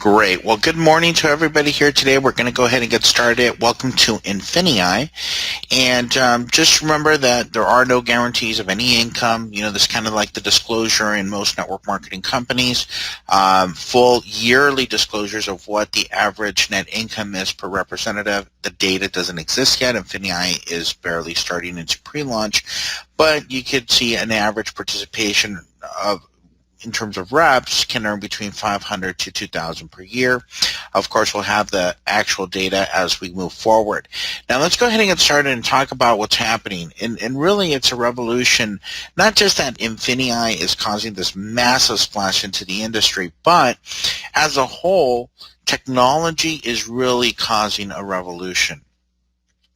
Great. Well, good morning to everybody here today. We're going to go ahead and get started. Welcome to Infinii. And just remember that there are no guarantees of any income. You know, this is kind of like the disclosure in most network marketing companies. Full yearly disclosures of what the average net income is per representative. The data doesn't exist yet. Infinii is barely starting into pre-launch. But you could see an average participation of in terms of reps can earn between 500 to 2,000 per year. Of course, we'll have the actual data as we move forward. Now, let's go ahead and get started and talk about what's happening. And really, it's a revolution, not just that Infinii is causing this massive splash into the industry, but as a whole, technology is really causing a revolution.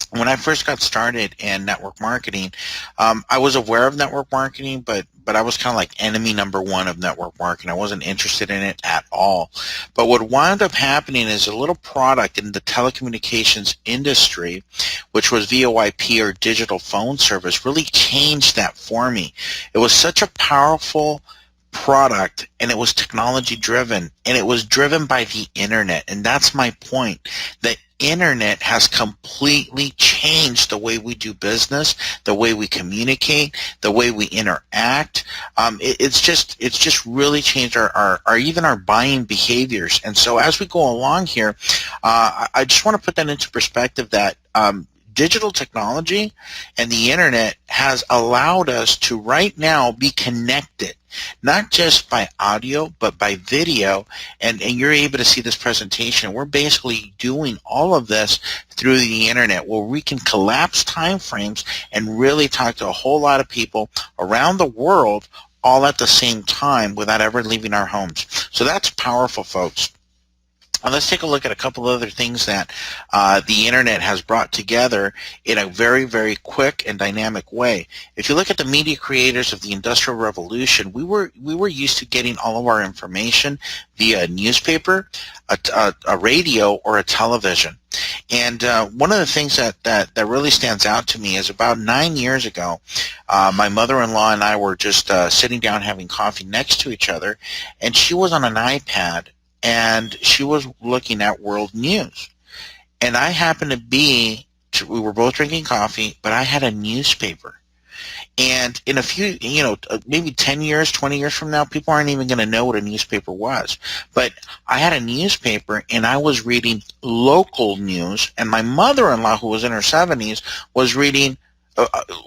When I first got started in network marketing, I was aware of network marketing, but I was kind of like enemy number one of network marketing. I wasn't interested in it at all. But what wound up happening is a little product in the telecommunications industry, which was VoIP or digital phone service, really changed that for me. It was such a powerful product, and it was technology driven, and it was driven by the internet. And that's my point. The internet has completely changed the way we do business, the way we communicate, the way we interact. It's just really changed our even our buying behaviors. And so as we go along here, I just want to put that into perspective that digital technology and the internet has allowed us to right now be connected, not just by audio, but by video, and you're able to see this presentation. We're basically doing all of this through the internet, where we can collapse time frames and really talk to a whole lot of people around the world all at the same time without ever leaving our homes. So that's powerful, folks. Let's take a look at a couple other things that the internet has brought together in a very, very quick and dynamic way. If you look at the media creators of the Industrial Revolution, we were used to getting all of our information via a newspaper, a radio, or a television. And one of the things that really stands out to me is about 9 years ago, my mother-in-law and I were just sitting down having coffee next to each other, and she was on an iPad, and she was looking at world news. And I happened to we were both drinking coffee, but I had a newspaper. And in a few, maybe 10 years, 20 years from now, people aren't even going to know what a newspaper was. But I had a newspaper, and I was reading local news, and my mother-in-law, who was in her 70s, was reading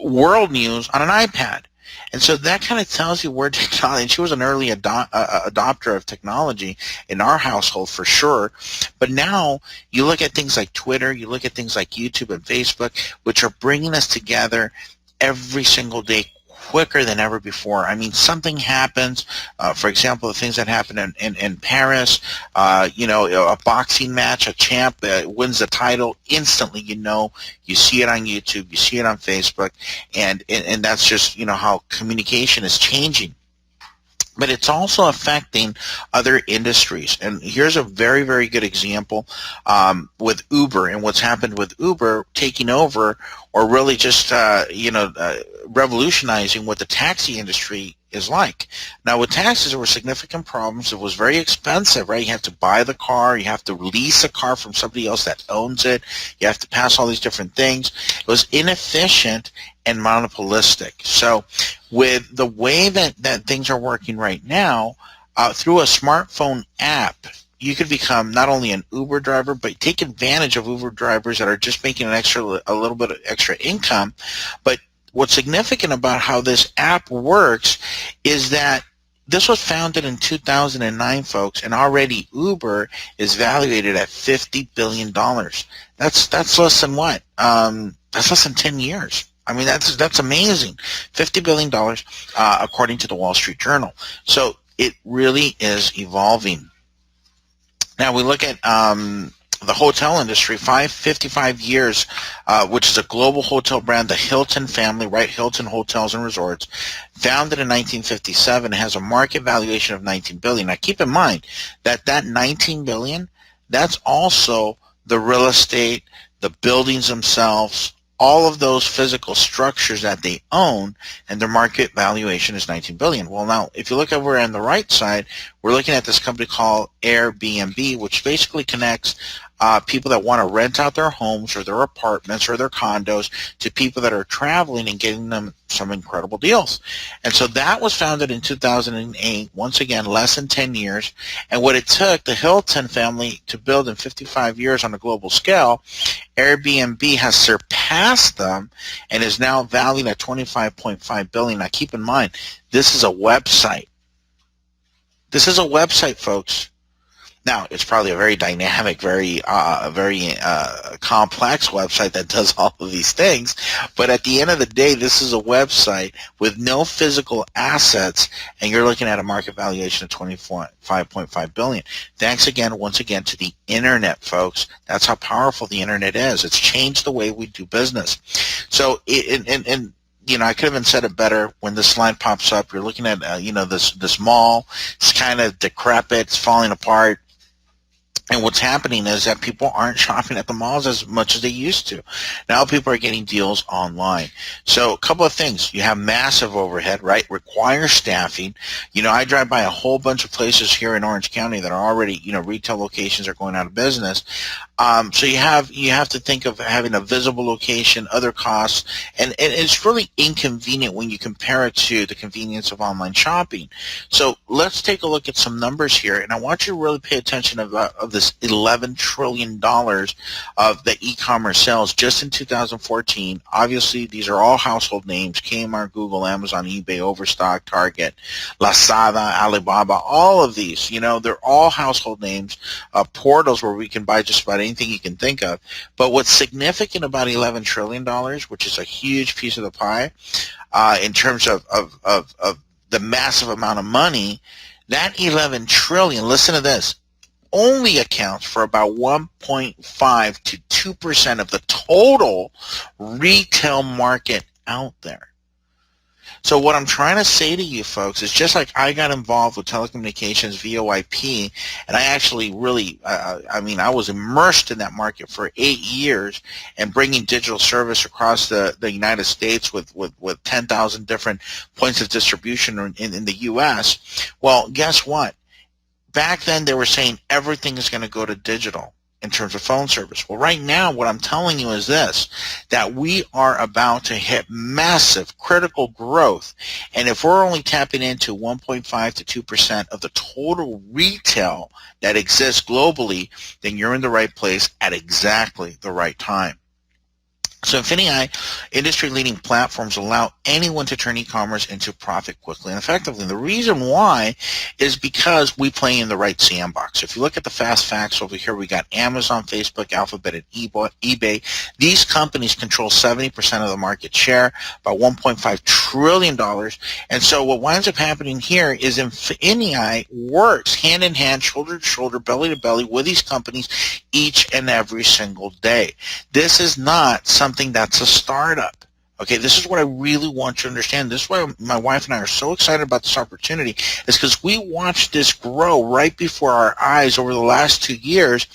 world news on an iPad. And so that kind of tells you where technology, she was an early adopter of technology in our household for sure. But now you look at things like Twitter, you look at things like YouTube and Facebook, which are bringing us together every single day quicker than ever before. I mean, something happens, for example, the things that happen in Paris, a boxing match, a champ wins the title, instantly, you see it on YouTube, you see it on Facebook, and that's just, how communication is changing. But it's also affecting other industries. And here's a very, very good example with Uber and what's happened with Uber taking over, or really just, revolutionizing what the taxi industry is like. Now, with taxis, there were significant problems. It was very expensive, right? You have to buy the car. You have to lease a car from somebody else that owns it. You have to pass all these different things. It was inefficient and monopolistic. So with the way that things are working right now, through a smartphone app, you could become not only an Uber driver, but take advantage of Uber drivers that are just making a little bit of extra income. But what's significant about how this app works is that this was founded in 2009, folks, and already Uber is valuated at $50 billion. That's less than what? That's less than 10 years. I mean, that's amazing. $50 billion, according to the Wall Street Journal. So it really is evolving. Now we look at the hotel industry, 55 years, which is a global hotel brand, the Hilton family, right? Hilton Hotels and Resorts, founded in 1957, has a market valuation of $19 billion. Now keep in mind that $19 billion, that's also the real estate, the buildings themselves, all of those physical structures that they own, and their market valuation is 19 billion. Well, now if you look over on the right side, we're looking at this company called Airbnb, which basically connects people that want to rent out their homes or their apartments or their condos to people that are traveling and getting them some incredible deals. And so that was founded in 2008, once again, less than 10 years. And what it took the Hilton family to build in 55 years on a global scale, Airbnb has surpassed them and is now valued at 25.5 billion. Now keep in mind, this is a website. This is a website, folks. Now, it's probably a very dynamic, very complex website that does all of these things. But at the end of the day, this is a website with no physical assets, and you're looking at a market valuation of $25.5 billion. Thanks again, once again, to the internet, folks. That's how powerful the internet is. It's changed the way we do business. So, I could have even said it better. When this slide pops up, you're looking at, this mall. It's kind of decrepit. It's falling apart. And what's happening is that people aren't shopping at the malls as much as they used to. Now people are getting deals online. So a couple of things. You have massive overhead, right? Requires staffing. I drive by a whole bunch of places here in Orange County that are already, retail locations are going out of business. So you have to think of having a visible location, other costs, and it's really inconvenient when you compare it to the convenience of online shopping. So let's take a look at some numbers here, and I want you to really pay attention of this $11 trillion of the e-commerce sales just in 2014. Obviously, these are all household names: Kmart, Google, Amazon, eBay, Overstock, Target, Lazada, Alibaba. All of these, they're all household names, portals where we can buy just about anything you can think of. But what's significant about $11 trillion, which is a huge piece of the pie, in terms of the massive amount of money, that 11 trillion, listen to this, only accounts for about 1.5 to 2% of the total retail market out there. So what I'm trying to say to you folks is, just like I got involved with telecommunications, VoIP, and I actually really, I was immersed in that market for 8 years and bringing digital service across the United States with 10,000 different points of distribution in the U.S. Well, guess what? Back then they were saying everything is going to go to digital in terms of phone service. Well, right now what I'm telling you is this, that we are about to hit massive critical growth. And if we're only tapping into 1.5 to 2% of the total retail that exists globally, then you're in the right place at exactly the right time. So Infinii, industry-leading platforms allow anyone to turn e-commerce into profit quickly and effectively. And the reason why is because we play in the right sandbox. If you look at the fast facts over here, we got Amazon, Facebook, Alphabet, and eBay. These companies control 70% of the market share, about $1.5 trillion. And so what winds up happening here is Infinii works hand in hand, shoulder to shoulder, belly to belly with these companies each and every single day. This is not something that's a startup. Okay, this is what I really want you to understand. This is why my wife and I are so excited about this opportunity, is because we watched this grow right before our eyes over the last 2 years,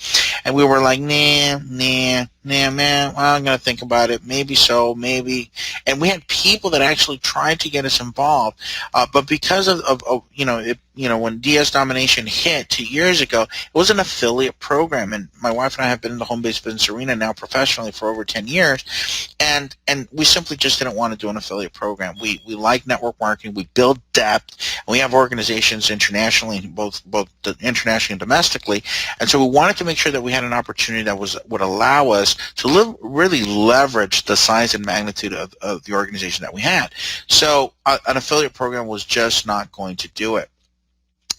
and we were like, nah, man, well, I'm going to think about it. Maybe so, maybe. And we had people that actually tried to get us involved, but because of when DS Domination hit 2 years ago, it was an affiliate program, and my wife and I have been in the home-based business arena now professionally for over 10 years, and we simply just didn't want to do an affiliate program. We like network marketing. We build depth, and we have organizations internationally, both internationally and domestically, and so we wanted to make sure that we had an opportunity that would allow us to really leverage the size and magnitude of the organization that we had. So an affiliate program was just not going to do it.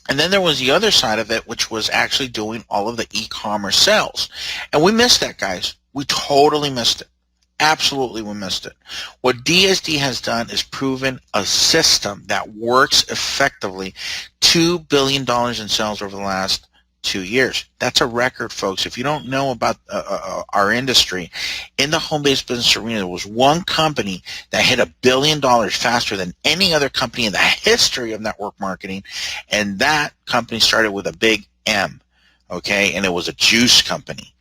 And then there was the other side of it, which was actually doing all of the e-commerce sales. And we missed that, guys. We totally missed it. Absolutely, we missed it. What DSD has done is proven a system that works effectively. $2 billion in sales over the last 2 years. That's a record, folks. If you don't know about our industry, in the home-based business arena, there was one company that hit $1 billion faster than any other company in the history of network marketing, and that company started with a big M, okay, and it was a juice company.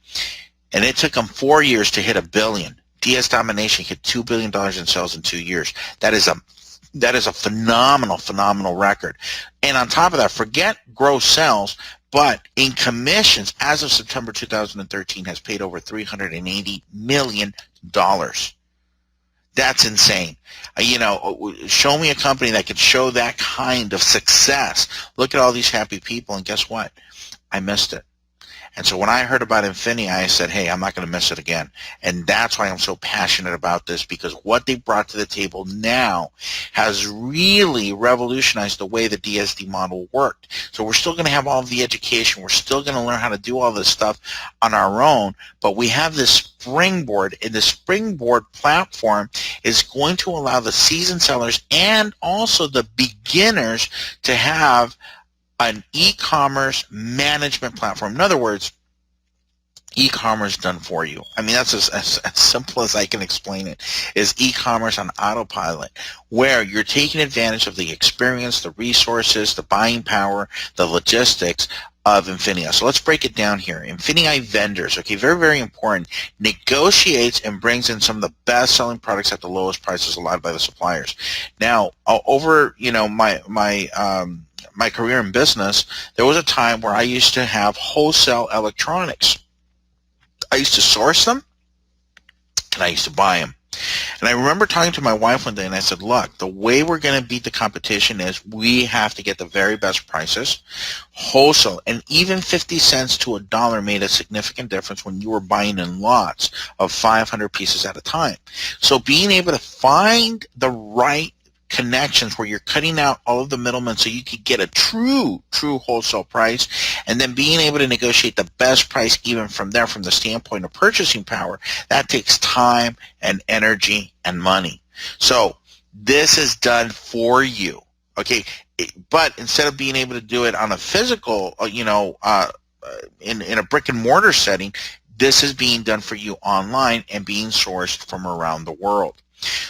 And it took them 4 years to hit $1 billion. DS Domination hit $2 billion in sales in 2 years. That is a phenomenal record. And on top of that, forget gross sales, but in commissions, as of September 2013, has paid over $380 million. That's insane. Show me a company that could show that kind of success. Look at all these happy people, and guess what? I missed it. And so when I heard about Infinii, I said, hey, I'm not going to miss it again. And that's why I'm so passionate about this, because what they brought to the table now has really revolutionized the way the DSD model worked. So we're still going to have all of the education. We're still going to learn how to do all this stuff on our own. But we have this springboard, and the springboard platform is going to allow the seasoned sellers and also the beginners to have an e-commerce management platform. In other words, e-commerce done for you. I mean, that's as simple as I can explain it, is e-commerce on autopilot, where you're taking advantage of the experience, the resources, the buying power, the logistics of Infinii. So let's break it down here. Infinii vendors, okay, very, very important, negotiates and brings in some of the best-selling products at the lowest prices allowed by the suppliers. Now, over, my career in business, there was a time where I used to have wholesale electronics. I used to source them, and I used to buy them. And I remember talking to my wife one day, and I said, look, the way we're going to beat the competition is we have to get the very best prices, wholesale, and even 50 cents to $1 made a significant difference when you were buying in lots of 500 pieces at a time. So being able to find the right connections where you're cutting out all of the middlemen so you could get a true wholesale price, and then being able to negotiate the best price even from there, from the standpoint of purchasing power, that takes time and energy and money. So this is done for you, okay? But instead of being able to do it on a physical, in a brick and mortar setting, this is being done for you online and being sourced from around the world.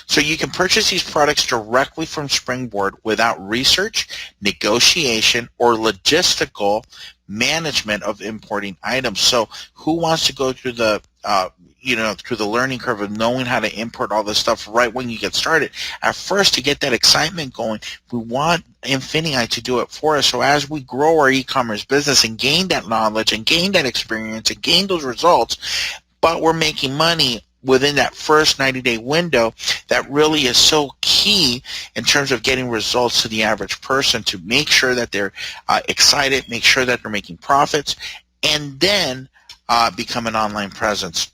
So you can purchase these products directly from Springboard without research, negotiation, or logistical management of importing items. So who wants to go through the through the learning curve of knowing how to import all this stuff right when you get started? At first, to get that excitement going, we want Infinii to do it for us. So as we grow our e-commerce business and gain that knowledge and gain that experience and gain those results, but we're making money within that first 90-day window, that really is so key in terms of getting results to the average person, to make sure that they're excited, make sure that they're making profits, and then become an online presence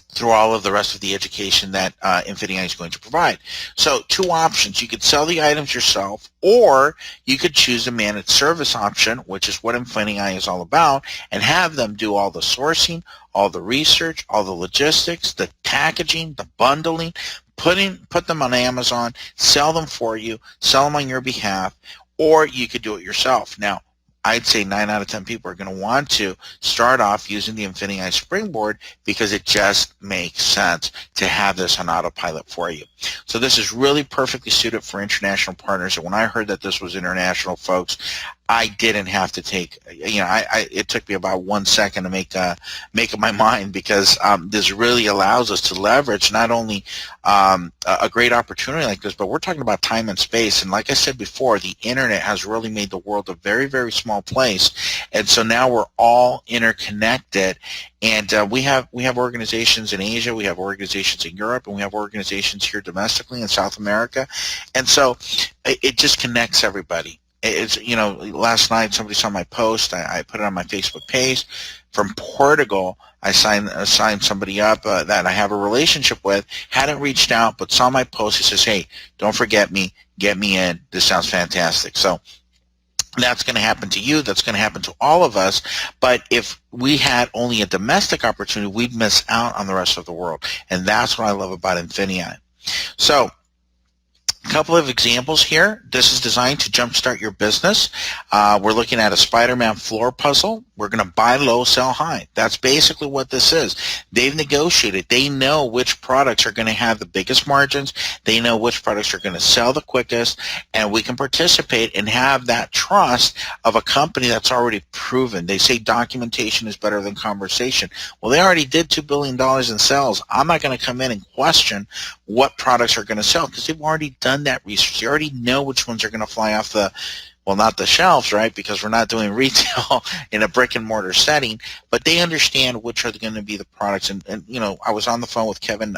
through all of the rest of the education that Infinii is going to provide. So 2 options. You could sell the items yourself, or you could choose a managed service option, which is what Infinii is all about, and have them do all the sourcing, all the research, all the logistics, the packaging, the bundling, put them on Amazon, sell them for you, sell them on your behalf, or you could do it yourself. Now, I'd say 9 out of 10 people are going to want to start off using the Infinii Springboard because it just makes sense to have this on autopilot for you. So this is really perfectly suited for international partners. And when I heard that this was international, folks, I didn't have to take, it took me about 1 second to make up my mind, because this really allows us to leverage not only a great opportunity like this, but we're talking about time and space. And like I said before, the internet has really made the world a very, very small place. And so now we're all interconnected. And we have organizations in Asia, we have organizations in Europe, and we have organizations here domestically in South America. And so it just connects everybody. It's, last night somebody saw my post. I put it on my Facebook page. From Portugal, I signed somebody up that I have a relationship with, hadn't reached out, but saw my post. He says, hey, don't forget me, get me in. This sounds fantastic. So that's going to happen to you. That's going to happen to all of us. But if we had only a domestic opportunity, we'd miss out on the rest of the world. And that's what I love about Infinii. So a couple of examples here. This is designed to jumpstart your business. We're looking at a Spider-Man floor puzzle We're going to buy low, sell high. That's basically what this is. They've negotiated. They know which products are going to have the biggest margins. They know which products are going to sell the quickest, and we can participate and have that trust of a company that's already proven. They say documentation is better than conversation. Well, they already did $2 billion in sales. I'm not going to come in and question what products are going to sell because they've already done that research. They already know which ones are going to fly off the, well, not the shelves, right, because we're not doing retail in a brick and mortar setting, but they understand which are going to be the products. And you know, I was on the phone with Kevin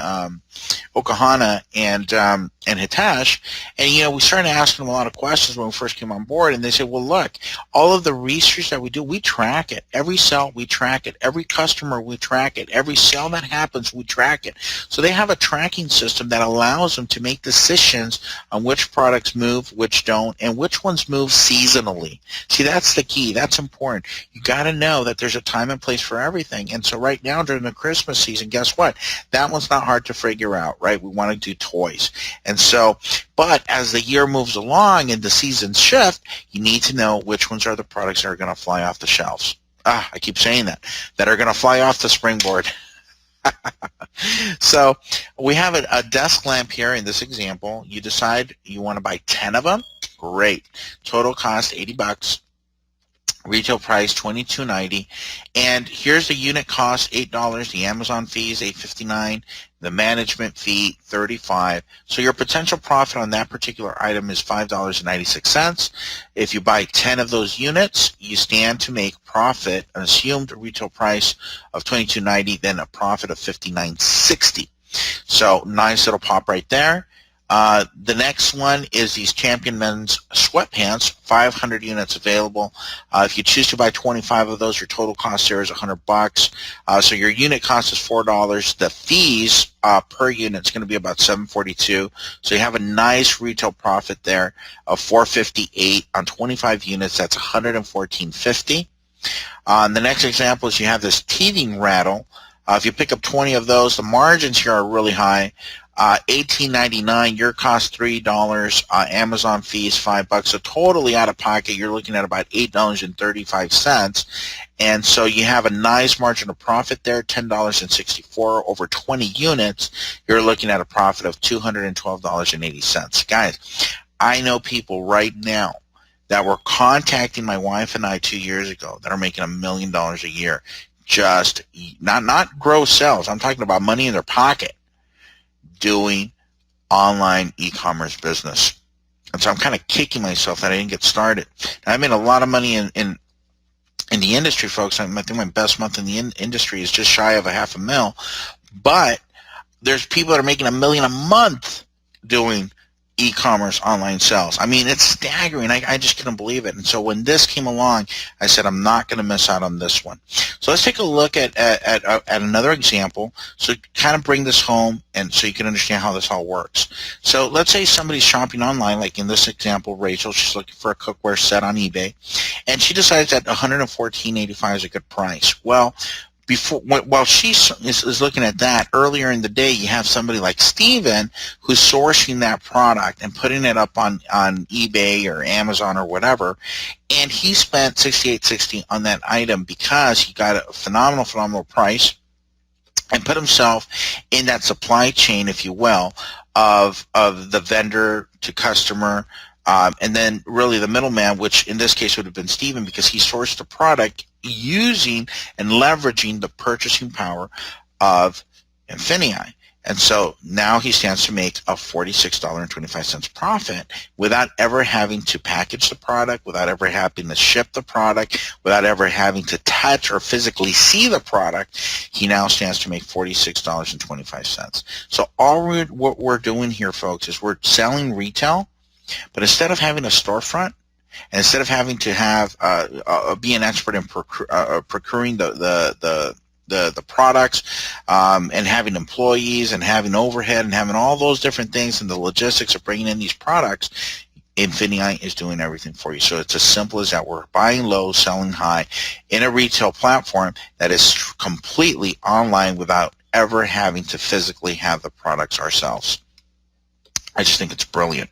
Okahana and Hitesh, and you know, we started asking them a lot of questions when we first came on board, and they said, well, look, all of the research that we do, we track it. Every sale, we track it. Every customer, we track it. Every sale that happens, we track it. So they have a tracking system that allows them to make decisions on which products move, which don't, and which ones move seasonally. See, that's the key. That's important. You got to know that there's a time and place for everything. And so right now during the Christmas season, guess what? That one's not hard to figure out, right? We want to do toys. And so, but as the year moves along and the seasons shift, you need to know which ones are the products that are going to fly off the shelves. I keep saying that are going to fly off the springboard. So we have a desk lamp here in this example. You decide you want to buy 10 of them. Great. Total cost $80. Retail price $22.90, and here's the unit cost $8. The Amazon fees $8.59. The management fee $35. So your potential profit on that particular item is $5.96. If you buy 10 of those units, you stand to make profit, an assumed retail price of $22.90, then a profit of $59.60. So nice little pop right there. The next one is these Champion Men's Sweatpants, 500 units available. If you choose to buy 25 of those, your total cost there is $100. So your unit cost is $4. The fees per unit is going to be about $7.42. So you have a nice retail profit there of $4.58 on 25 units. That's $114.50. The next example is you have this teething rattle. If you pick up 20 of those, the margins here are really high. $18.99, your cost $3, Amazon fees $5. So totally out of pocket, you're looking at about $8.35. And so you have a nice margin of profit there, $10.64 over 20 units. You're looking at a profit of $212.80. Guys, I know people right now that were contacting my wife and I 2 years ago that are making $1 million a year. Just not gross sales. I'm talking about money in their pocket, doing online e-commerce business. And so I'm kind of kicking myself that I didn't get started. Now, I made a lot of money in the industry, folks. I think my best month in the industry is just shy of $500,000. But there's people that are making $1 million a month doing e-commerce online sales. I mean, it's staggering. I just couldn't believe it. And so when this came along, I said, I'm not going to miss out on this one. So let's take a look at another example. So kind of bring this home and so you can understand how this all works. So let's say somebody's shopping online, like in this example, Rachel, she's looking for a cookware set on eBay, and she decides that $114.85 is a good price. Well, while she is looking at that, earlier in the day, you have somebody like Steven who's sourcing that product and putting it up on eBay or Amazon or whatever, and he spent $68.60 on that item because he got a phenomenal price and put himself in that supply chain, if you will, of the vendor to customer, and then really the middleman, which in this case would have been Steven, because he sourced the product using and leveraging the purchasing power of Infinii. And so now he stands to make a $46.25 profit without ever having to package the product, without ever having to ship the product, without ever having to touch or physically see the product. He now stands to make $46.25. So what we're doing here, folks, is we're selling retail, but instead of having a storefront, and instead of having to have be an expert in procuring the products and having employees and having overhead and having all those different things and the logistics of bringing in these products, Infinii is doing everything for you. So it's as simple as that. We're buying low, selling high in a retail platform that is completely online without ever having to physically have the products ourselves. I just think it's brilliant.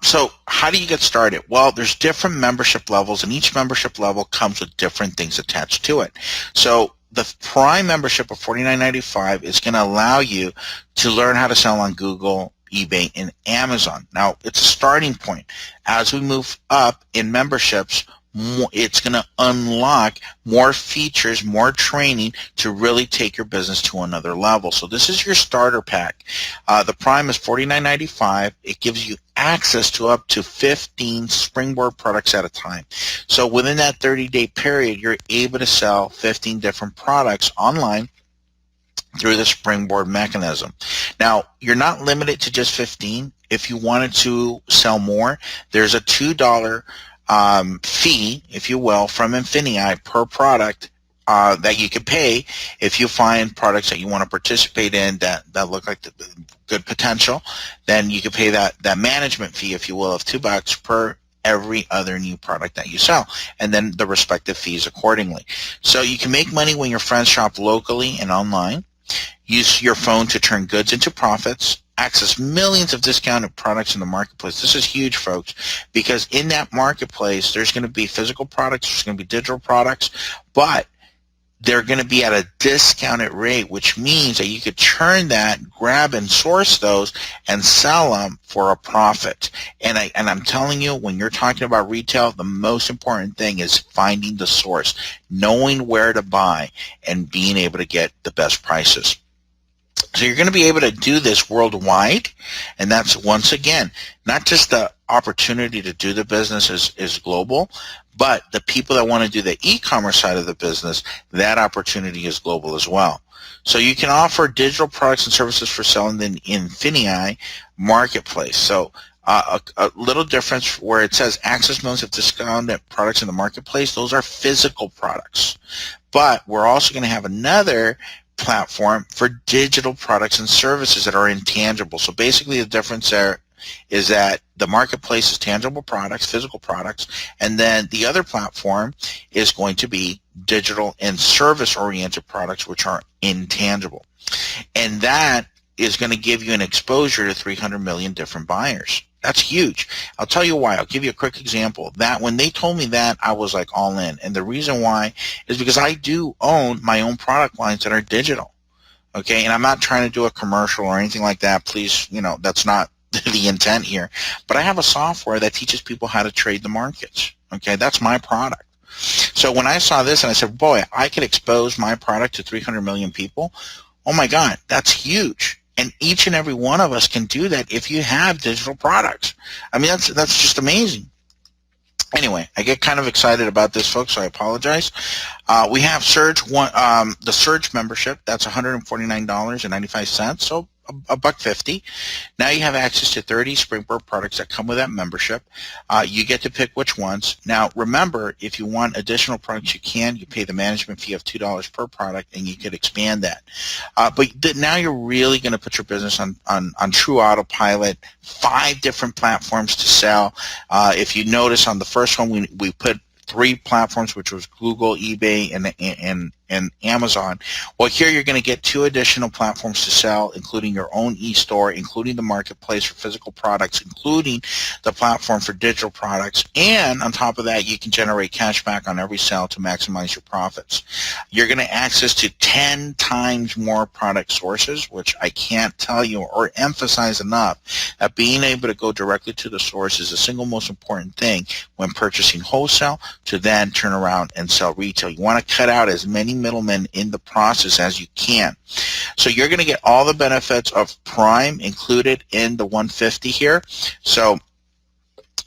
So how do you get started? Well, there's different membership levels, and each membership level comes with different things attached to it. So the Prime membership of $49.95 is going to allow you to learn how to sell on Google, eBay, and Amazon. Now, it's a starting point. As we move up in memberships, it's going to unlock more features, more training to really take your business to another level. So this is your starter pack. The Prime is $49.95. It gives you access to up to 15 Springboard products at a time. So within that 30-day period, you're able to sell 15 different products online through the Springboard mechanism. Now, you're not limited to just 15. If you wanted to sell more, there's a $2 fee, if you will, from Infinii per product that you can pay if you find products that you want to participate in that look like the good potential. Then you can pay that management fee, if you will, of $2 per every other new product that you sell, and then the respective fees accordingly. So you can make money when your friends shop locally and online. Use your phone to turn goods into profits. Access millions of discounted products in the marketplace. This is huge, folks, because in that marketplace, there's going to be physical products, there's going to be digital products, but they're going to be at a discounted rate, which means that you could turn that, grab and source those, and sell them for a profit. And I'm telling you, when you're talking about retail, the most important thing is finding the source, knowing where to buy, and being able to get the best prices. So you're going to be able to do this worldwide, and that's, once again, not just the opportunity to do the business is global, but the people that want to do the e-commerce side of the business, that opportunity is global as well. So you can offer digital products and services for selling in Infinii marketplace. So a little difference where it says access millions of discounted products in the marketplace, those are physical products. But we're also going to have another platform for digital products and services that are intangible. So basically the difference there is that the marketplace is tangible products, physical products, and then the other platform is going to be digital and service-oriented products, which are intangible. And that is going to give you an exposure to 300 million different buyers. That's huge. I'll tell you why. I'll give you a quick example. That when they told me that, I was like all in. And the reason why is because I do own my own product lines that are digital. Okay, and I'm not trying to do a commercial or anything like that. Please, that's not the intent here. But I have a software that teaches people how to trade the markets. Okay, that's my product. So when I saw this and I said, boy, I could expose my product to 300 million people. Oh my God, that's huge. And each and every one of us can do that if you have digital products. I mean, that's just amazing. Anyway, I get kind of excited about this, folks, so I apologize. We have the Surge membership. That's $149.95, so $1.50. Now you have access to 30 Springboard products that come with that membership. You get to pick which ones. Now, remember, if you want additional products, you can. You pay the management fee of $2 per product, and you could expand that. But now you're really going to put your business on true autopilot, 5 different platforms to sell. If you notice on the first one, we put 3 platforms, which was Google, eBay, and Amazon. Well, here you're going to get 2 additional platforms to sell, including your own e-store, including the marketplace for physical products, including the platform for digital products. And on top of that, you can generate cash back on every sale to maximize your profits. You're going to access to 10 times more product sources, which I can't tell you or emphasize enough that being able to go directly to the source is the single most important thing when purchasing wholesale to then turn around and sell retail. You want to cut out as many middlemen in the process as you can. So you're going to get all the benefits of Prime included in the 150 here. So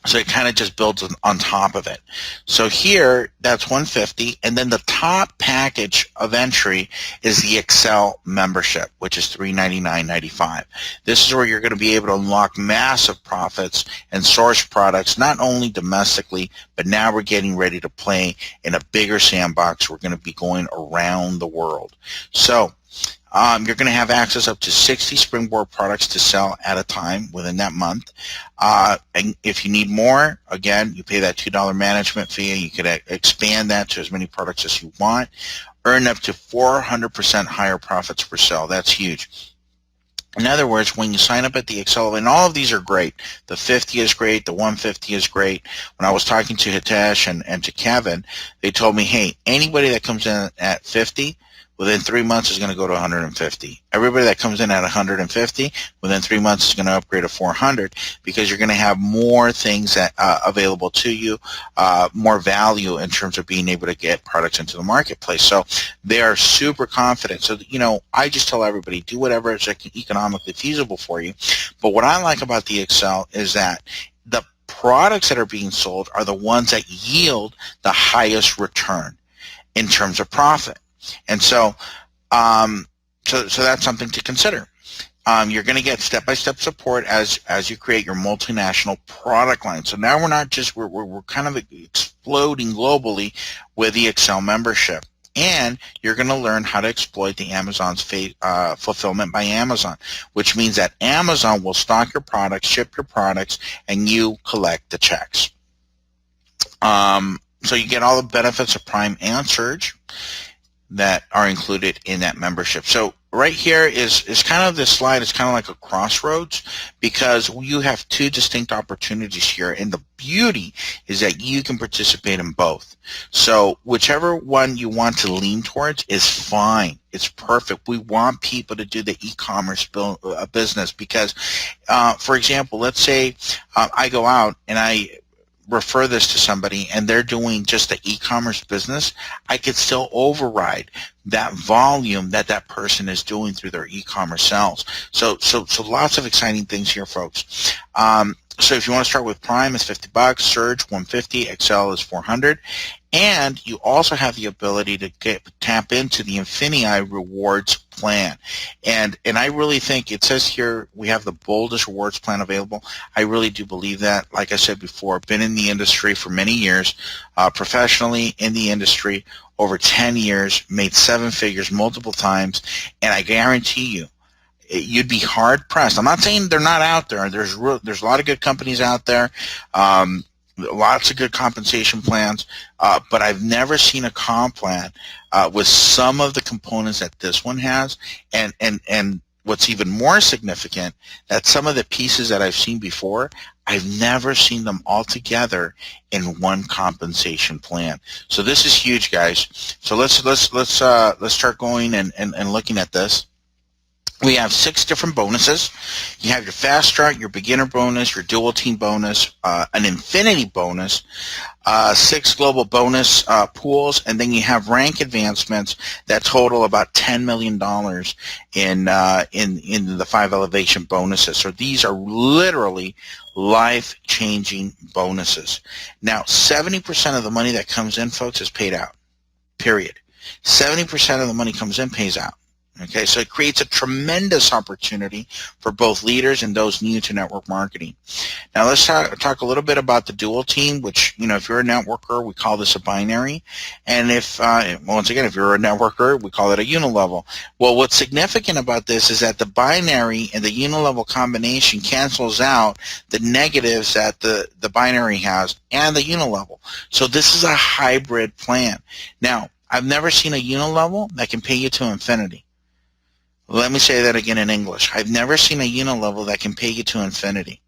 it kind of just builds on top of it. So here, that's 150, and then the top package of entry is the Excel membership, which is $399.95. This is where you're going to be able to unlock massive profits and source products, not only domestically, but now we're getting ready to play in a bigger sandbox. We're going to be going around the world. So you're going to have access up to 60 Springboard products to sell at a time within that month. And if you need more, again, you pay that $2 management fee, and you could expand that to as many products as you want. Earn up to 400% higher profits per sale. That's huge. In other words, when you sign up at the Excel, and all of these are great. The 50 is great. The 150 is great. When I was talking to Hitesh and to Kevin, they told me, hey, anybody that comes in at 50, within 3 months is going to go to 150. Everybody that comes in at 150, within 3 months is going to upgrade to 400, because you're going to have more things that, available to you, more value in terms of being able to get products into the marketplace. So they are super confident. So, I just tell everybody, do whatever is economically feasible for you. But what I like about the Excel is that the products that are being sold are the ones that yield the highest return in terms of profit. And so, so that's something to consider. You're going to get step-by-step support as you create your multinational product line. So now we're kind of exploding globally with the Excel membership. And you're going to learn how to exploit the Amazon's fulfillment by Amazon, which means that Amazon will stock your products, ship your products, and you collect the checks. So you get all the benefits of Prime and Surge that are included in that membership. So right here is kind of this slide is kind of like a crossroads, because you have two distinct opportunities here, and the beauty is that you can participate in both. So whichever one you want to lean towards is fine. It's perfect. We want people to do the e-commerce business because, for example, let's say I go out and I refer this to somebody and they're doing just the e-commerce business, I could still override that volume that person is doing through their e-commerce sales. So lots of exciting things here, folks. So if you want to start with Prime, it's $50, Surge 150, Excel is 400, and you also have the ability to tap into the Infinii rewards plan. And I really think it says here we have the boldest rewards plan available. I really do believe that. Like I said before, I've been in the industry for many years, professionally in the industry over 10 years, made 7 figures multiple times, and I guarantee you, you'd be hard pressed. I'm not saying they're not out there. There's a lot of good companies out there, lots of good compensation plans, but I've never seen a comp plan with some of the components that this one has, and what's even more significant, that some of the pieces that I've seen before, I've never seen them all together in one compensation plan. So this is huge, guys. So let's start going and looking at this. We have 6 different bonuses. You have your fast start, your beginner bonus, your dual team bonus, an Infinii bonus, 6 global bonus pools, and then you have rank advancements that total about $10 million in the 5 elevation bonuses. So these are literally life-changing bonuses. Now, 70% of the money that comes in, folks, is paid out, period. 70% of the money comes in, pays out. Okay, so it creates a tremendous opportunity for both leaders and those new to network marketing. Now let's talk a little bit about the dual team, which, if you're a networker, we call this a binary. And once again, if you're a networker, we call it a unilevel. Well, what's significant about this is that the binary and the unilevel combination cancels out the negatives that the binary has and the unilevel. So this is a hybrid plan. Now, I've never seen a unilevel that can pay you to infinity. Let me say that again in English. I've never seen a unilevel that can pay you to infinity.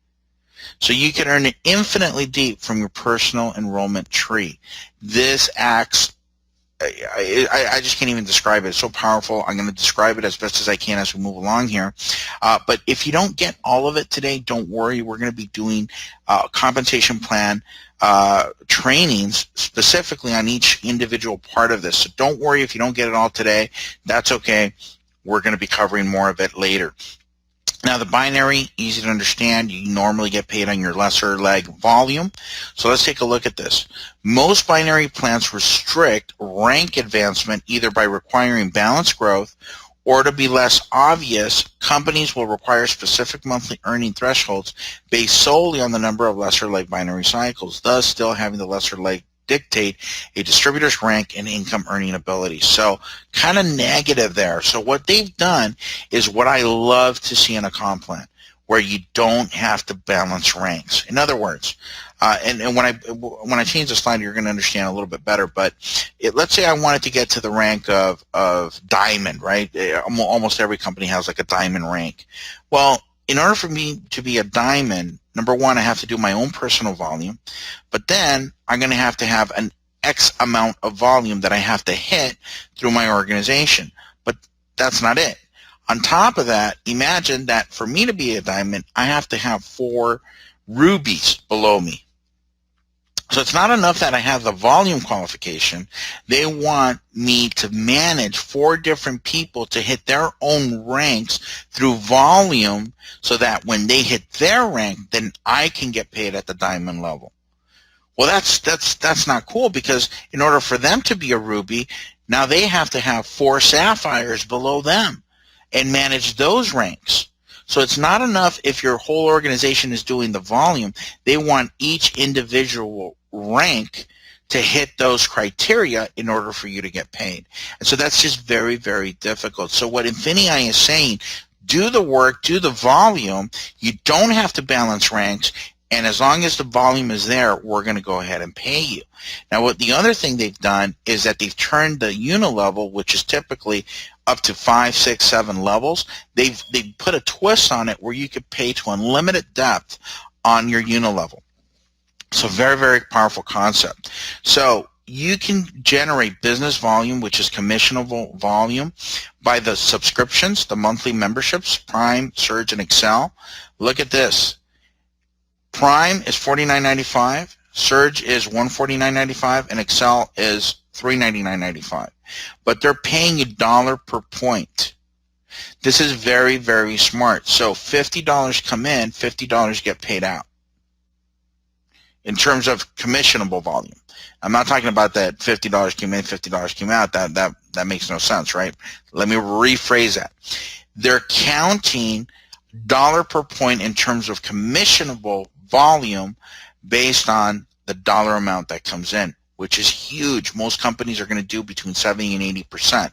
So you can earn infinitely deep from your personal enrollment tree. This acts, I just can't even describe it. It's so powerful. I'm going to describe it as best as I can as we move along here. But if you don't get all of it today, don't worry. We're going to be doing compensation plan trainings specifically on each individual part of this. So don't worry if you don't get it all today. That's okay. We're going to be covering more of it later. Now, the binary, easy to understand. You normally get paid on your lesser leg volume. So let's take a look at this. Most binary plans restrict rank advancement either by requiring balanced growth, or to be less obvious, companies will require specific monthly earning thresholds based solely on the number of lesser leg binary cycles, thus still having the lesser leg dictate a distributor's rank and income earning ability. So kind of negative there. So what they've done is what I love to see in a comp plan, where you don't have to balance ranks. In other words, And when I change the slide, you're going to understand a little bit better. But let's say I wanted to get to the rank of diamond, right? Almost every company has like a diamond rank. Well, in order for me to be a diamond, number one, I have to do my own personal volume, but then I'm going to have an X amount of volume that I have to hit through my organization. But that's not it. On top of that, imagine that for me to be a diamond, I have to have 4 rubies below me. So it's not enough that I have the volume qualification. They want me to manage 4 different people to hit their own ranks through volume so that when they hit their rank, then I can get paid at the diamond level. Well, that's not cool, because in order for them to be a ruby, now they have to have 4 sapphires below them and manage those ranks. So it's not enough if your whole organization is doing the volume. They want each individual rank to hit those criteria in order for you to get paid. And so that's just very, very difficult. So what Infinii is saying, do the work, do the volume. You don't have to balance ranks. And as long as the volume is there, we're going to go ahead and pay you. Now, what the other thing they've done is that they've turned the unilevel, which is typically up to 5, 6, 7 levels. They've put a twist on it where you could pay to unlimited depth on your unilevel. So very, very powerful concept. So you can generate business volume, which is commissionable volume, by the subscriptions, the monthly memberships, Prime, Surge, and Excel. Look at this. Prime is $49.95, Surge is $149.95, and Excel is $399.95. But they're paying you $1 per point. This is very, very smart. So $50 come in, $50 get paid out in terms of commissionable volume. I'm not talking about that $50 came in, $50 came out. That makes no sense, right? Let me rephrase that. They're counting $1 per point in terms of commissionable volume based on the dollar amount that comes in, which is huge. Most companies are going to do between 70 and 80%.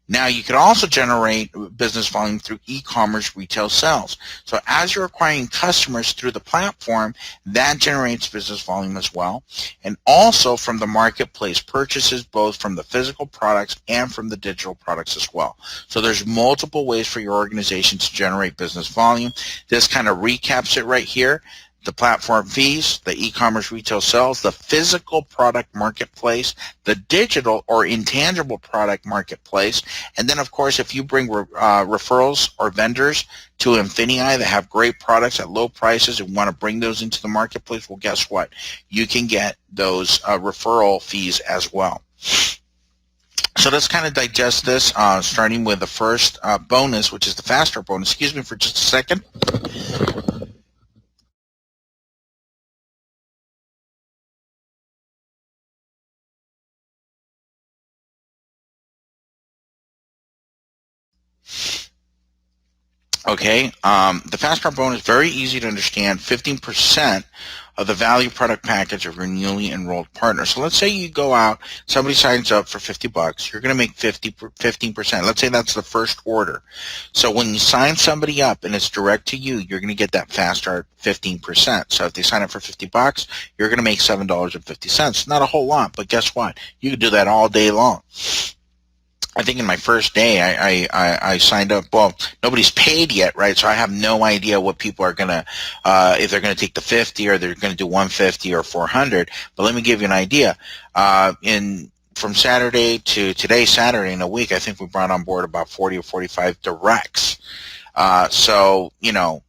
Now, you can also generate business volume through e-commerce retail sales. So as you're acquiring customers through the platform, that generates business volume as well. And also from the marketplace purchases, both from the physical products and from the digital products as well. So there's multiple ways for your organization to generate business volume. This kind of recaps it right here. The platform fees, the e-commerce retail sales, the physical product marketplace, the digital or intangible product marketplace, and then of course if you bring referrals or vendors to Infinii that have great products at low prices and want to bring those into the marketplace, well, guess what? You can get those referral fees as well. So let's kind of digest this, starting with the first bonus, which is the Fast Start bonus. Excuse me for just a second. Okay, the Fast Start bonus, very easy to understand, 15% of the value product package of your newly enrolled partner. So let's say you go out, somebody signs up for $50, you're going to make 15%. Let's say that's the first order. So when you sign somebody up and it's direct to you, you're going to get that Fast Start 15%. So if they sign up for $50, you're going to make $7.50. Not a whole lot, but guess what? You can do that all day long. I think in my first day, I signed up. Well, nobody's paid yet, right? So I have no idea what people are gonna, if they're gonna take the 50 or they're gonna do 150 or 400. But let me give you an idea. From Saturday to today, Saturday in a week, I think we brought on board about 40 or 45 directs. So you know,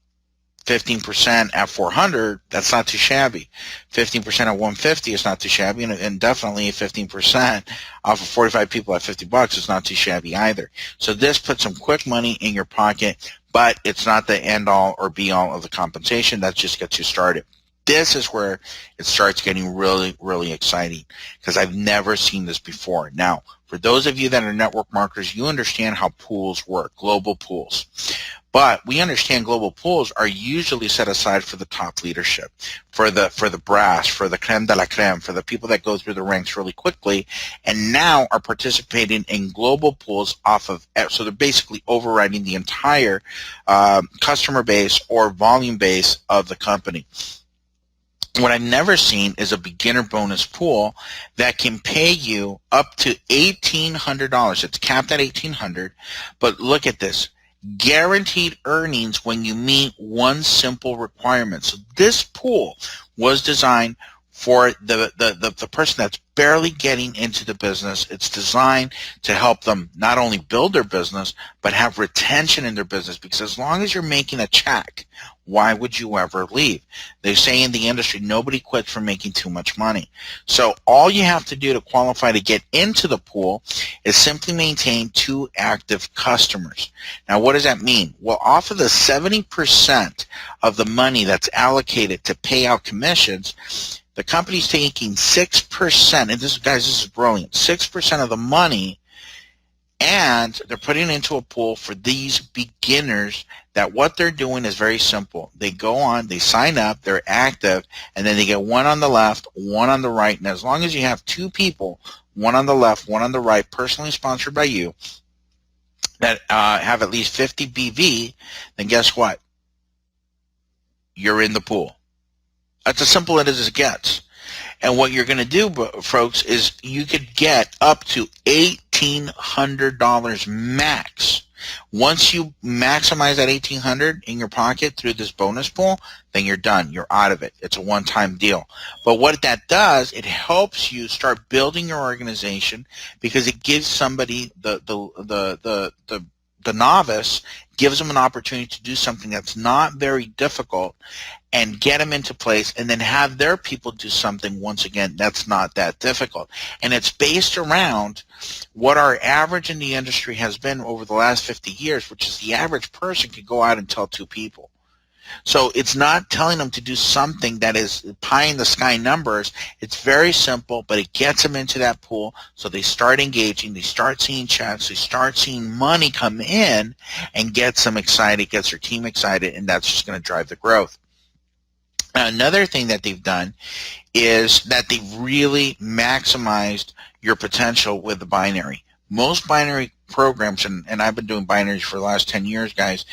15% at 400, that's not too shabby. 15% at 150 is not too shabby, and definitely 15% off of 45 people at $50 is not too shabby either. So this puts some quick money in your pocket, but it's not the end all or be all of the compensation. That just gets you started. This is where it starts getting really, really exciting, because I've never seen this before. Now, for those of you that are network marketers, you understand how pools work, global pools. But we understand global pools are usually set aside for the top leadership, for the brass, for the creme de la creme, for the people that go through the ranks really quickly, and now are participating in global pools off of, so they're basically overriding the entire customer base or volume base of the company. What I've never seen is a beginner bonus pool that can pay you up to $1,800. It's capped at $1,800, but look at this. Guaranteed earnings when you meet one simple requirement. So this pool was designed for the person that's barely getting into the business. It's designed to help them not only build their business, but have retention in their business, because as long as you're making a check, why would you ever leave? They say in the industry, nobody quits for making too much money. So all you have to do to qualify to get into the pool is simply maintain 2 active customers. Now, what does that mean? Well, off of the 70% of the money that's allocated to pay out commissions, the company's taking 6%, and this, guys, this is brilliant, 6% of the money, and they're putting it into a pool for these beginners that what they're doing is very simple. They go on, they sign up, they're active, and then they get one on the left, one on the right. And as long as you have 2 people, one on the left, one on the right, personally sponsored by you, that have at least 50 BV, then guess what? You're in the pool. That's as simple as it gets. And what you're going to do, folks, is you could get up to $1,800 max. Once you maximize that $1,800 in your pocket through this bonus pool, then you're done. You're out of it. It's a one-time deal. But what that does, it helps you start building your organization, because it gives somebody the novice, gives them an opportunity to do something that's not very difficult and get them into place, and then have their people do something, once again, that's not that difficult. And it's based around what our average in the industry has been over the last 50 years, which is the average person could go out and tell 2 people. So it's not telling them to do something that is pie in the sky numbers. It's very simple, but it gets them into that pool, so they start engaging, they start seeing chats, they start seeing money come in, and gets them excited, gets their team excited, and that's just going to drive the growth. Another thing that they've done is that they've really maximized your potential with the binary. Most binary programs, and I've been doing binaries for the last 10 years, guys,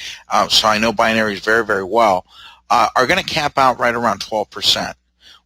so I know binaries very, very well, are going to cap out right around 12%.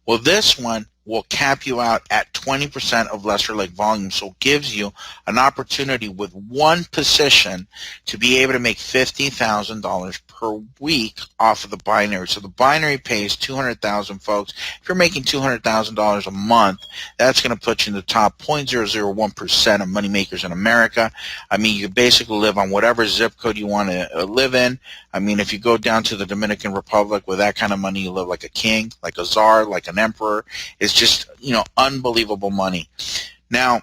Well, this one will cap you out at 20% of lesser leg volume, so it gives you an opportunity with one position to be able to make $50,000 per week off of the binary. So the binary pays $200,000, folks. If you're making $200,000 a month, that's going to put you in the top 0.001% of money makers in America. I mean, you basically live on whatever zip code you want to live in. I mean, if you go down to the Dominican Republic with that kind of money, you live like a king, like a czar, like an emperor. It's just, unbelievable money. Now,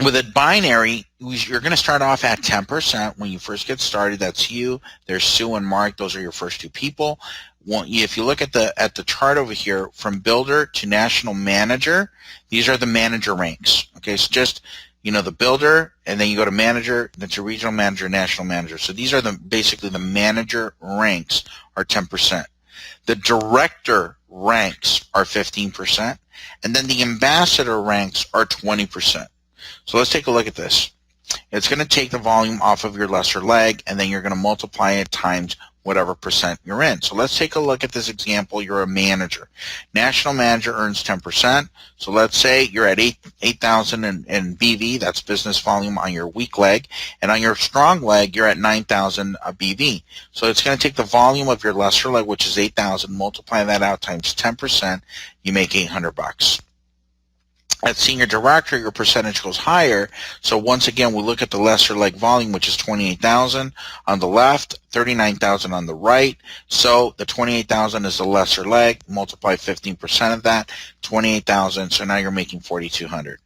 with a binary, you're going to start off at 10% when you first get started. That's you. There's Sue and Mark. Those are your first 2 people. If you look at the chart over here, from builder to national manager, these are the manager ranks. Okay, so just the builder, and then you go to manager, then to regional manager, national manager. So these are basically the manager ranks are 10%. The director ranks are 15%, and then the ambassador ranks are 20%. So let's take a look at this. It's going to take the volume off of your lesser leg, and then you're going to multiply it times whatever percent you're in. So let's take a look at this example. You're a manager. National manager earns 10%. So let's say you're at 8,000 in BV, that's business volume on your weak leg, and on your strong leg, you're at 9,000 BV. So it's going to take the volume of your lesser leg, which is 8,000, multiply that out times 10%, you make $800. At senior director, your percentage goes higher. So once again, we look at the lesser leg volume, which is 28,000 on the left, 39,000 on the right. So the 28,000 is the lesser leg. Multiply 15% of that, 28,000. So now you're making 4,200.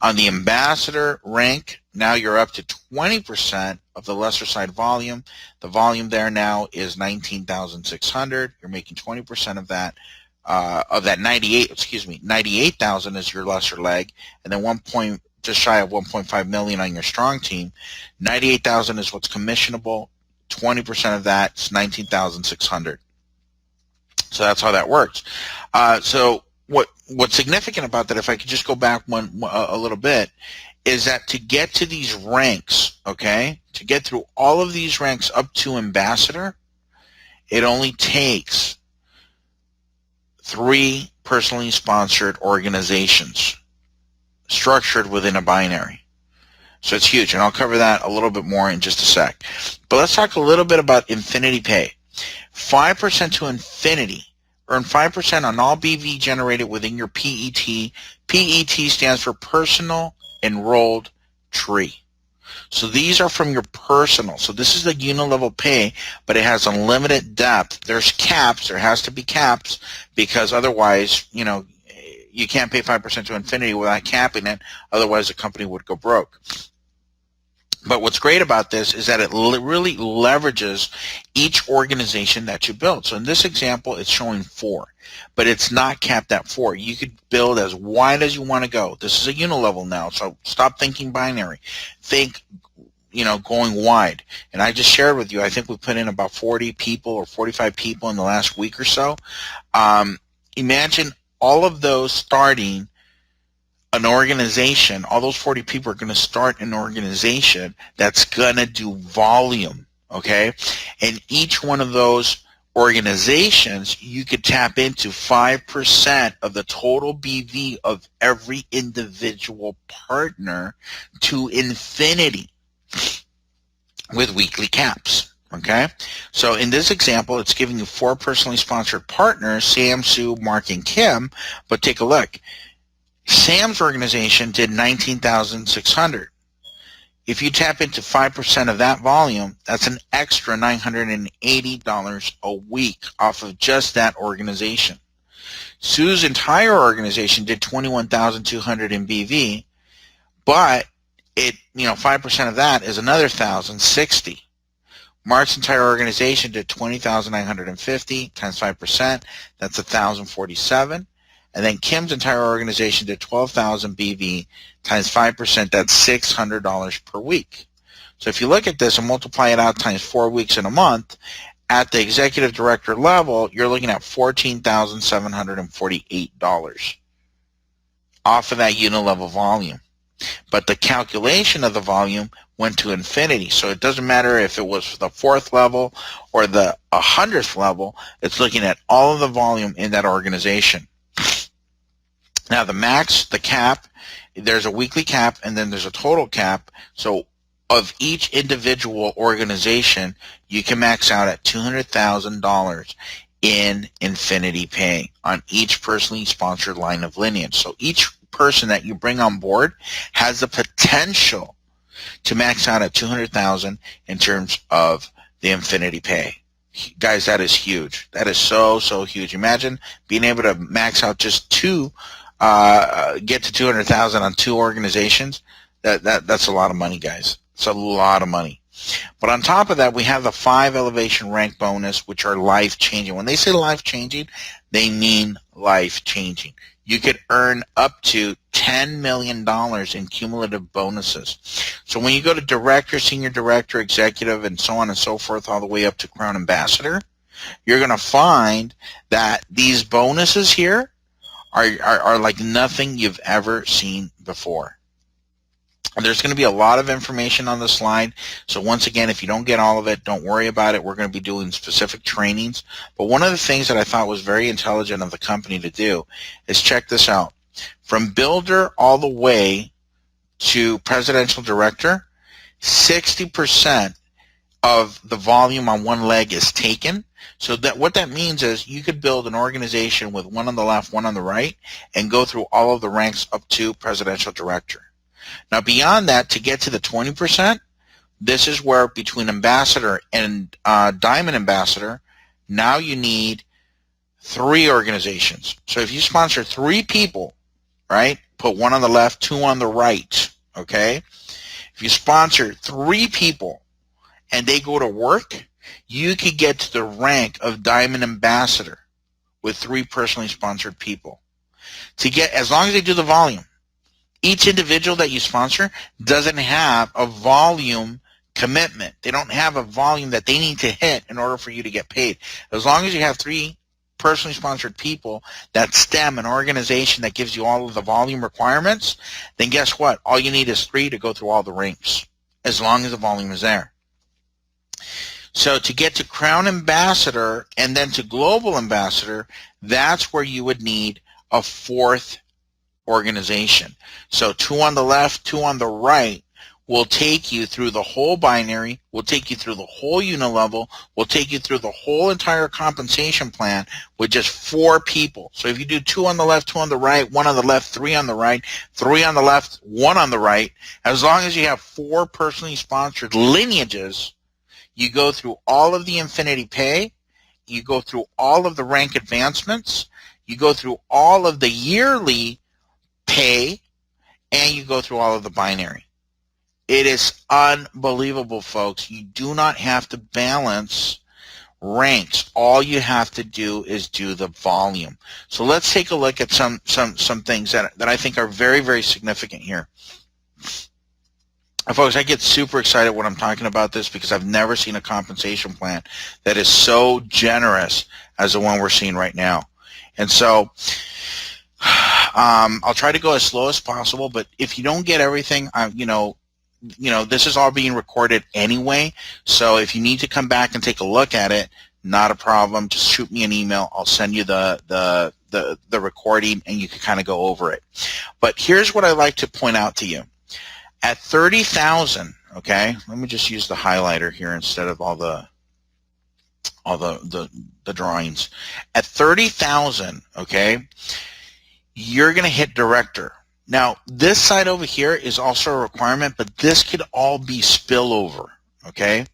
On the ambassador rank, now you're up to 20% of the lesser side volume. The volume there now is 19,600. You're making 20% of that. Of that 98,000 is your lesser leg, and then just shy of 1.5 million on your strong team. 98,000 is what's commissionable. 20% of that is 19,600. So that's how that works. So what's significant about that, if I could just go back a little bit, is that to get to these ranks, okay, to get through all of these ranks up to ambassador, it only takes 3 personally sponsored organizations structured within a binary. So it's huge, and I'll cover that a little bit more in just a sec. But let's talk a little bit about Infinity Pay. 5% to Infinity. Earn 5% on all BV generated within your PET. PET stands for Personal Enrolled Tree. So these are from your personal. So this is the unilevel pay, but it has unlimited depth. There's caps. There has to be caps because otherwise, you can't pay 5% to Infinity without capping it. Otherwise, the company would go broke. But what's great about this is that it really leverages each organization that you build. So in this example, it's showing 4, but it's not capped at 4. You could build as wide as you want to go. This is a unilevel now, so stop thinking binary. Think, going wide. And I just shared with you, I think we put in about 40 people or 45 people in the last week or so. Imagine all of those starting an organization. All those 40 people are going to start an organization that's going to do volume, okay? And each one of those organizations, you could tap into 5% of the total BV of every individual partner to infinity with weekly caps. Okay, so in this example, it's giving you 4 personally sponsored partners, Sam, Sue, Mark, and Kim. But take a look. Sam's organization did 19,600. If you tap into 5% of that volume, that's an extra $980 a week off of just that organization. Sue's entire organization did 21,200 in BV, but 5% of that is another 1,060. Mark's entire organization did 20,950 times 5%. That's 1,047. And then Kim's entire organization did 12,000 BV times 5%. That's $600 per week. So if you look at this and multiply it out times 4 weeks in a month, at the executive director level, you're looking at $14,748 off of that unilevel volume. But the calculation of the volume went to infinity. So it doesn't matter if it was the 4th level or the 100th level. It's looking at all of the volume in that organization. Now the max, the cap, there's a weekly cap and then there's a total cap. So of each individual organization, you can max out at $200,000 in Infinity Pay on each personally sponsored line of lineage. So each person that you bring on board has the potential to max out at $200,000 in terms of the Infinity Pay. Guys, that is huge. That is so huge. Imagine being able to max out just 2, get to $200,000 on 2 organizations. That's a lot of money, guys. It's a lot of money. But on top of that, we have the 5 elevation rank bonus, which are life-changing. When they say life-changing, they mean life-changing. You could earn up to $10 million in cumulative bonuses. So when you go to director, senior director, executive, and so on and so forth, all the way up to Crown Ambassador, you're going to find that these bonuses here are like nothing you've ever seen before. There's going to be a lot of information on the slide. So once again, if you don't get all of it, don't worry about it. We're going to be doing specific trainings. But one of the things that I thought was very intelligent of the company to do is check this out. From builder all the way to presidential director, 60% of the volume on one leg is taken. So that what that means is you could build an organization with one on the left, one on the right, and go through all of the ranks up to presidential director. Now, beyond that, to get to the 20%, this is where between ambassador and diamond ambassador, now you need 3 organizations. So if you sponsor 3 people, right, put 1 on the left, 2 on the right, okay? If you sponsor 3 people and they go to work, you could get to the rank of diamond ambassador with 3 personally sponsored people. To get, as long as they do the volume. Each individual that you sponsor doesn't have a volume commitment. They don't have a volume that they need to hit in order for you to get paid. As long as you have 3 personally sponsored people that stem an organization that gives you all of the volume requirements, then guess what? All you need is 3 to go through all the ranks, as long as the volume is there. So to get to Crown Ambassador and then to Global Ambassador, that's where you would need a fourth organization. So 2 on the left, 2 on the right will take you through the whole binary, will take you through the whole unilevel, will take you through the whole entire compensation plan with just 4 people. So if you do 2 on the left, 2 on the right, 1 on the left, 3 on the right, 3 on the left, 1 on the right, as long as you have 4 personally sponsored lineages, you go through all of the Infinity pay, you go through all of the rank advancements, you go through all of the yearly pay, and you go through all of the binary. It is unbelievable, folks. You do not have to balance ranks. All you have to do is do the volume. So let's take a look at some things that I think are very, very significant here. Folks, I get super excited when I'm talking about this because I've never seen a compensation plan that is so generous as the one we're seeing right now. And so I'll try to go as slow as possible, but if you don't get everything, this is all being recorded anyway. So if you need to come back and take a look at it, not a problem. Just shoot me an email. I'll send you the recording and you can kind of go over it. But here's what I like to point out to you. At 30,000, okay, let me just use the highlighter here instead of all the drawings. At 30,000, okay, you're going to hit director. Now, this side over here is also a requirement, but this could all be spillover, okay?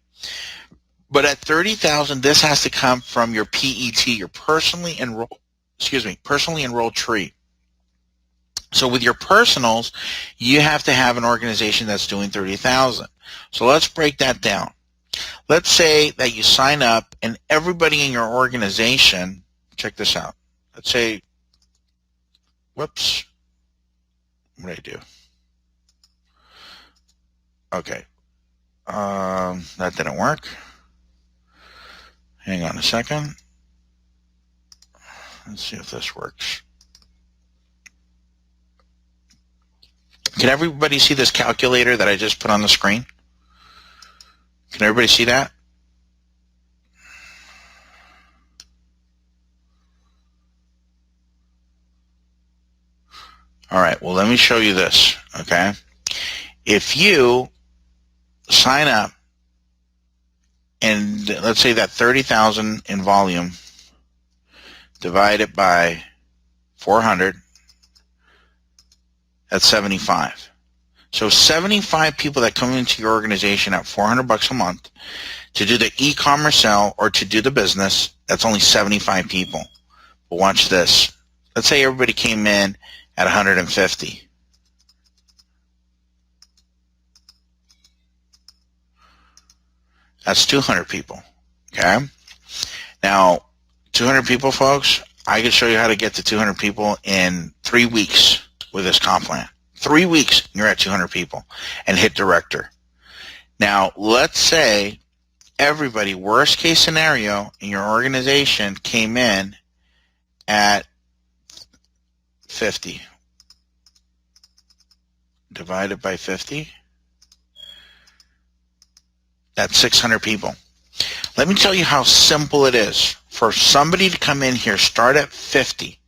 But at 30,000, this has to come from your PET, your personally enrolled tree. So with your personals, you have to have an organization that's doing 30,000. So let's break that down. Let's say that you sign up and everybody in your organization, check this out. Let's say, whoops, what did I do? Okay, that didn't work. Hang on a second. Let's see if this works. Can everybody see this calculator that I just put on the screen? Can everybody see that? All right, well, let me show you this, okay? If you sign up and let's say that 30,000 in volume divided by 400, that's 75. So 75 people that come into your organization at $400 a month to do the e-commerce sell or to do the business, that's only 75 people. But watch this. Let's say everybody came in at 150. That's 200 people, okay? Now, 200 people, folks, I can show you how to get to 200 people in 3 weeks with this comp plan. 3 weeks, you're at 200 people and hit director. Now, let's say everybody, worst case scenario, in your organization came in at 50. Divided by 50. That's 600 people. Let me tell you how simple it is for somebody to come in here, start at 50.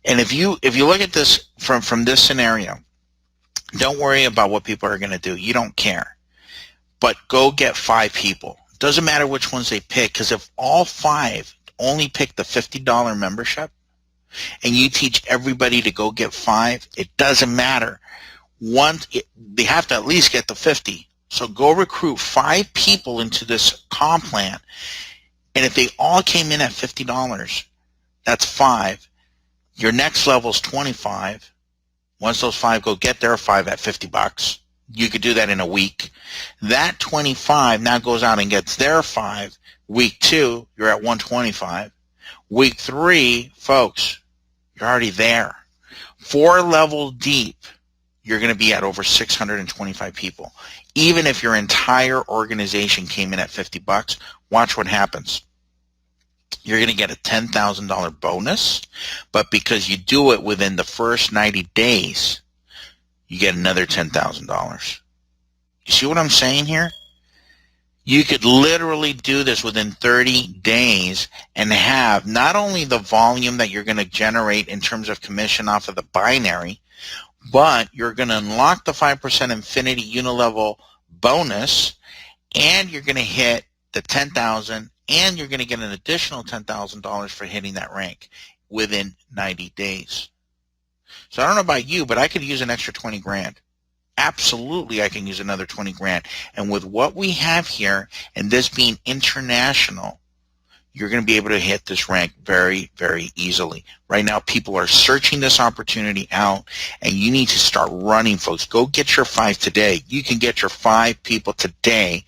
And if you look at this from this scenario, don't worry about what people are going to do. You don't care. But go get 5 people. Doesn't matter which ones they pick, because if all 5 only pick the $50 membership and you teach everybody to go get 5, it doesn't matter. They have to at least get the 50. So go recruit 5 people into this comp plan. And if they all came in at $50, that's 5. Your next level is 25. Once those 5 go get their 5 at $50, you could do that in a week. That 25 now goes out and gets their 5. Week 2, you're at 125. Week 3, folks, you're already there. 4 levels deep, you're going to be at over 625 people. Even if your entire organization came in at $50, watch what happens. You're going to get a $10,000 bonus, but because you do it within the first 90 days, you get another $10,000. You see what I'm saying here? You could literally do this within 30 days and have not only the volume that you're going to generate in terms of commission off of the binary, but you're going to unlock the 5% Infinity unilevel bonus, and you're going to hit the 10,000, and you're going to get an additional $10,000 for hitting that rank within 90 days. So I don't know about you, but I could use an extra 20 grand. Absolutely, I can use another 20 grand. And with what we have here, and this being international, you're going to be able to hit this rank very, very easily. Right now, people are searching this opportunity out, and you need to start running, folks. Go get your 5 today. You can get your 5 people today,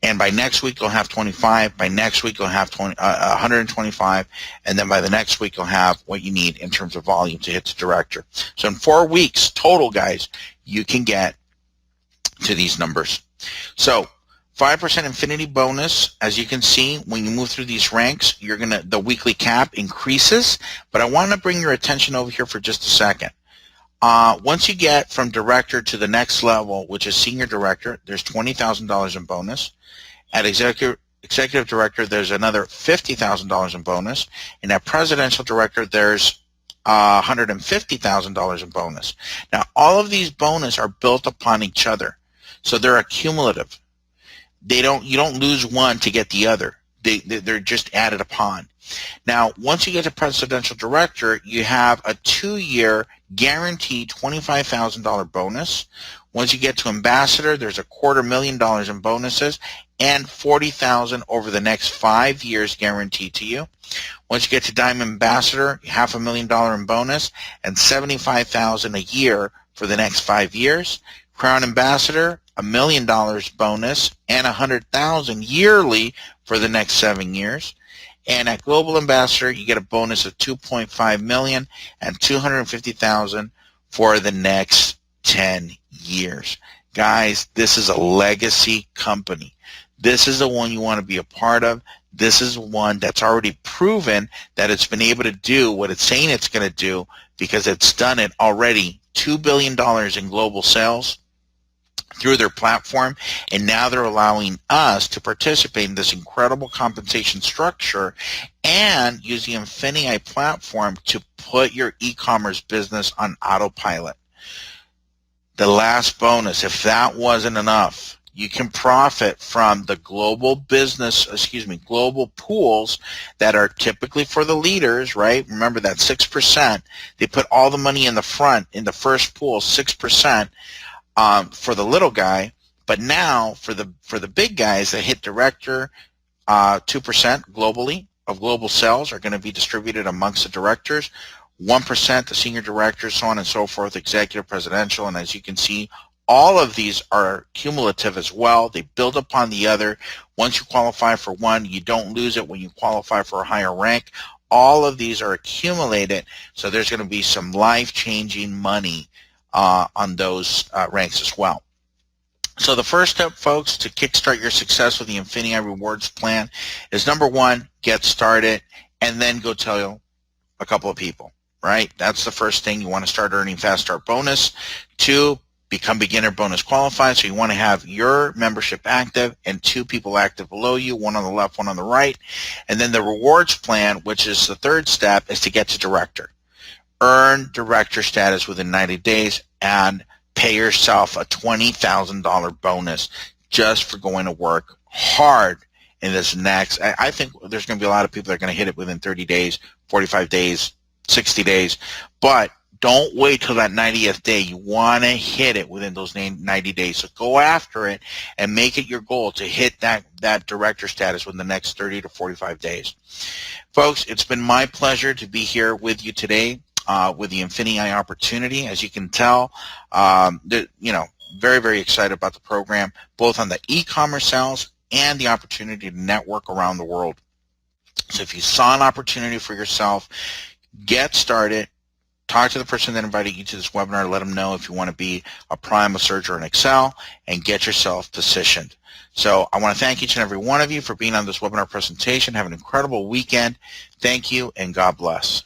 and by next week, you'll have 25. By next week, you'll have 125, and then by the next week, you'll have what you need in terms of volume to hit the director. So in 4 weeks total, guys, you can get to these numbers. So 5% Infinity bonus, as you can see, when you move through these ranks, the weekly cap increases. But I want to bring your attention over here for just a second. Once you get from director to the next level, which is senior director, there's $20,000 in bonus. At executive director, there's another $50,000 in bonus. And at presidential director, there's $150,000 in bonus. Now, all of these bonuses are built upon each other, so they're accumulative. You don't lose one to get the other. They're just added upon. Now, once you get to presidential director, you have a 2-year guaranteed $25,000 bonus. Once you get to ambassador, there's $250,000 in bonuses and $40,000 over the next 5 years guaranteed to you. Once you get to diamond ambassador, $500,000 in bonus and $75,000 a year for the next 5 years. Crown ambassador, $1 million bonus and $100,000 yearly for the next 7 years. And at global ambassador, you get a bonus of $2.5 million and $250,000 for the next 10 years. Guys, this is a legacy company. This is the one you want to be a part of. This is one that's already proven that it's been able to do what it's saying it's going to do, because it's done it already. $2 billion in global sales through their platform, and now they're allowing us to participate in this incredible compensation structure and use the Infinii platform to put your e-commerce business on autopilot. The last bonus, if that wasn't enough, you can profit from the global global pools that are typically for the leaders, right? Remember that 6%, they put all the money in the front, in the first pool, 6%. For the little guy, but now for the big guys that hit director, 2% globally of global sales are going to be distributed amongst the directors, 1% the senior directors, so on and so forth, executive, presidential, and as you can see, all of these are cumulative as well. They build upon the other. Once you qualify for one, you don't lose it when you qualify for a higher rank. All of these are accumulated, so there's going to be some life-changing money on those ranks as well. So the first step, folks, to kickstart your success with the Infinii Rewards Plan is, number one, get started, and then go tell a couple of people, right? That's the first thing. You want to start earning Fast Start bonus. 2, become beginner bonus qualified. So you want to have your membership active and 2 people active below you, one on the left, one on the right. And then the rewards plan, which is the third step, is to get to director. Earn director status within 90 days and pay yourself a $20,000 bonus just for going to work hard in this next. I think there's going to be a lot of people that are going to hit it within 30 days, 45 days, 60 days, but don't wait till that 90th day. You want to hit it within those 90 days. So go after it and make it your goal to hit that director status within the next 30 to 45 days. Folks, it's been my pleasure to be here with you today. With the Infinii opportunity. As you can tell, very, very excited about the program, both on the e-commerce sales and the opportunity to network around the world. So if you saw an opportunity for yourself, get started. Talk to the person that invited you to this webinar. Let them know if you want to be a Prime, a Surge, or an Excel, and get yourself positioned. So I want to thank each and every one of you for being on this webinar presentation. Have an incredible weekend. Thank you, and God bless.